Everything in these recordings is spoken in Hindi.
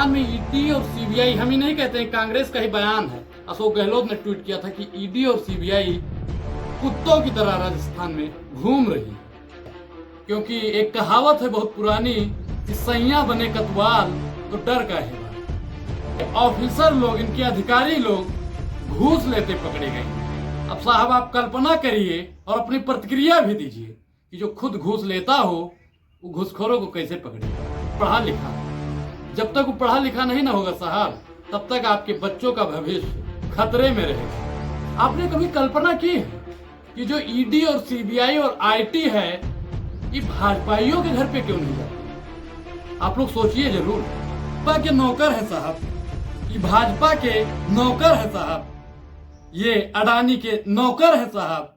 राजस्थान में ईडी और सीबीआई, हम ही नहीं कहते हैं, कांग्रेस का ही बयान है। अशोक गहलोत ने ट्वीट किया था कि ईडी और सीबीआई कुत्तों की तरह राजस्थान में घूम रही है, क्योंकि एक कहावत है बहुत पुरानी कि सैया बने कतवाल तो डर का है। ऑफिसर लोग, इनके अधिकारी लोग घूस लेते पकड़े गए। अब साहब आप कल्पना करिए और अपनी प्रतिक्रिया भी दीजिए कि जो खुद घूस लेता हो वो घूसखोरों को कैसे पकड़ेगा। पढ़ा लिखा, जब तक वो पढ़ा लिखा नहीं ना होगा साहब, तब तक आपके बच्चों का भविष्य खतरे में रहेगा। आपने कभी कल्पना की है कि जो ईडी और सीबीआई और आईटी है, ये भाजपाइयों के घर पे क्यों नहीं जाती? आप लोग सोचिए जरूर। भाजपा के नौकर है साहब, ये भाजपा के नौकर है साहब, ये अडानी के नौकर है साहब,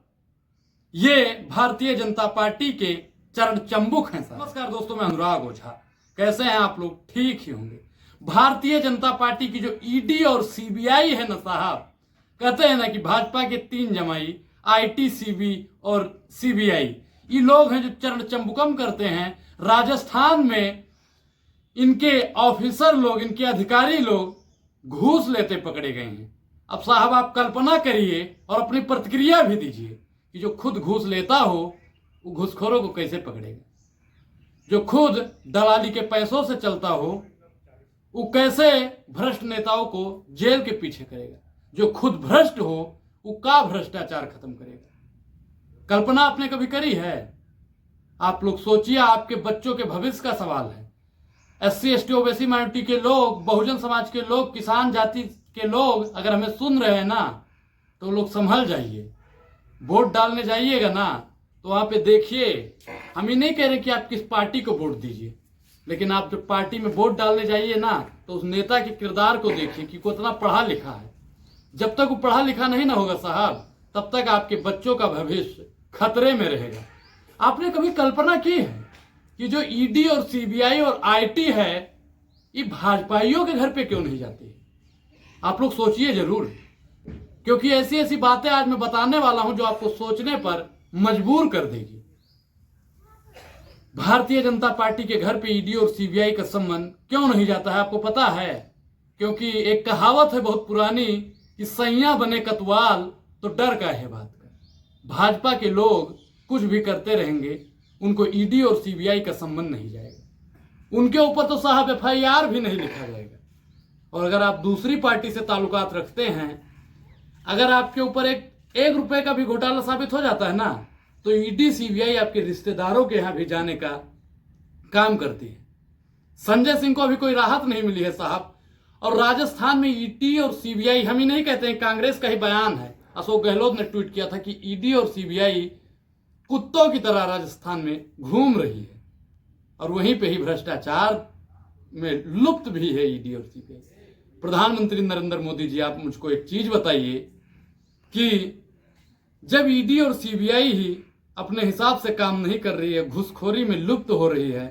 ये भारतीय जनता पार्टी के चरण चंबुक हैं साहब। नमस्कार दोस्तों, मैं अनुराग ओझा। कैसे हैं आप लोग? ठीक ही होंगे। भारतीय जनता पार्टी की जो ईडी और सीबीआई है ना साहब, कहते हैं ना कि भाजपा के तीन जमाई आईटी, सीबी और सीबीआई, ये लोग हैं जो चरण चंबुकम करते हैं। राजस्थान में इनके ऑफिसर लोग, इनके अधिकारी लोग घूस लेते पकड़े गए हैं। अब साहब आप कल्पना करिए और अपनी प्रतिक्रिया भी दीजिए कि जो खुद घूस लेता हो वो घूसखोरों को कैसे पकड़ेगा। जो खुद दलाली के पैसों से चलता हो वो कैसे भ्रष्ट नेताओं को जेल के पीछे करेगा। जो खुद भ्रष्ट हो वो का भ्रष्टाचार खत्म करेगा। कल्पना आपने कभी करी है? आप लोग सोचिए, आपके बच्चों के भविष्य का सवाल है। एससी, एसटी, ओबीसी माइनॉरिटी के लोग, बहुजन समाज के लोग, किसान जाति के लोग अगर हमें सुन रहे हैं ना, तो लोग संभल जाइए। वोट डालने जाइएगा ना तो वहां पे देखिए, हम ही नहीं कह रहे कि आप किस पार्टी को वोट दीजिए, लेकिन आप जब पार्टी में वोट डालने जाइए ना तो उस नेता के किरदार को देखिए कि कितना पढ़ा लिखा है। जब तक वो पढ़ा लिखा नहीं ना होगा साहब, तब तक आपके बच्चों का भविष्य खतरे में रहेगा। आपने कभी कल्पना की है कि जो ईडी और सीबीआई और आईटी है, ये भाजपाइयों के घर पे क्यों नहीं जाती? आप लोग सोचिए जरूर, क्योंकि ऐसी ऐसी बातें आज मैं बताने वाला हूं जो आपको सोचने पर मजबूर कर देगी। भारतीय जनता पार्टी के घर पे ईडी और सीबीआई का संबंध क्यों नहीं जाता है आपको पता है? क्योंकि एक कहावत है बहुत पुरानी कि सैया बने कतवाल तो डर का है बात का। भाजपा के लोग कुछ भी करते रहेंगे, उनको ईडी और सीबीआई का संबंध नहीं जाएगा। उनके ऊपर तो साहब एफआईआर भी नहीं लिखा जाएगा। और अगर आप दूसरी पार्टी से ताल्लुकात रखते हैं, अगर आपके ऊपर एक रुपए का भी घोटाला साबित हो जाता है ना, तो ईडी सीबीआई आपके रिश्तेदारों के यहां भी जाने का काम करती है। संजय सिंह को अभी कोई राहत नहीं मिली है साहब। और राजस्थान में ईडी और सीबीआई, हम ही नहीं कहते हैं, कांग्रेस का ही बयान है। अशोक गहलोत ने ट्वीट किया था कि ईडी और सीबीआई कुत्तों की तरह राजस्थान में घूम रही है, और वहीं पे ही भ्रष्टाचार में लुप्त भी है ईडी और सीबीआई। प्रधानमंत्री नरेंद्र मोदी जी, आप मुझको एक चीज बताइए कि जब ईडी और सीबीआई ही अपने हिसाब से काम नहीं कर रही है, घूसखोरी में लुप्त हो रही है,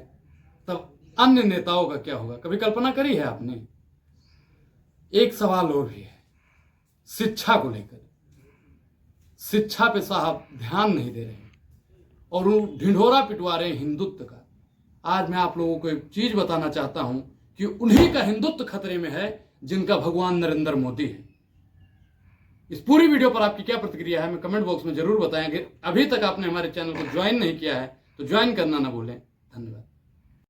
तब अन्य नेताओं का क्या होगा? कभी कल्पना करी है आपने? एक सवाल और भी है, शिक्षा को लेकर। शिक्षा पे साहब ध्यान नहीं दे रहे हैं और वो ढिंढोरा पिटवा रहे हैं हिंदुत्व का। आज मैं आप लोगों को एक चीज बताना चाहता हूं कि उन्हीं का हिंदुत्व खतरे में है जिनका भगवान नरेंद्र मोदी है। इस पूरी वीडियो पर आपकी क्या प्रतिक्रिया है, हमें कमेंट बॉक्स में जरूर बताएं। अभी तक आपने हमारे चैनल को ज्वाइन नहीं किया है तो ज्वाइन करना ना भूलें। धन्यवाद।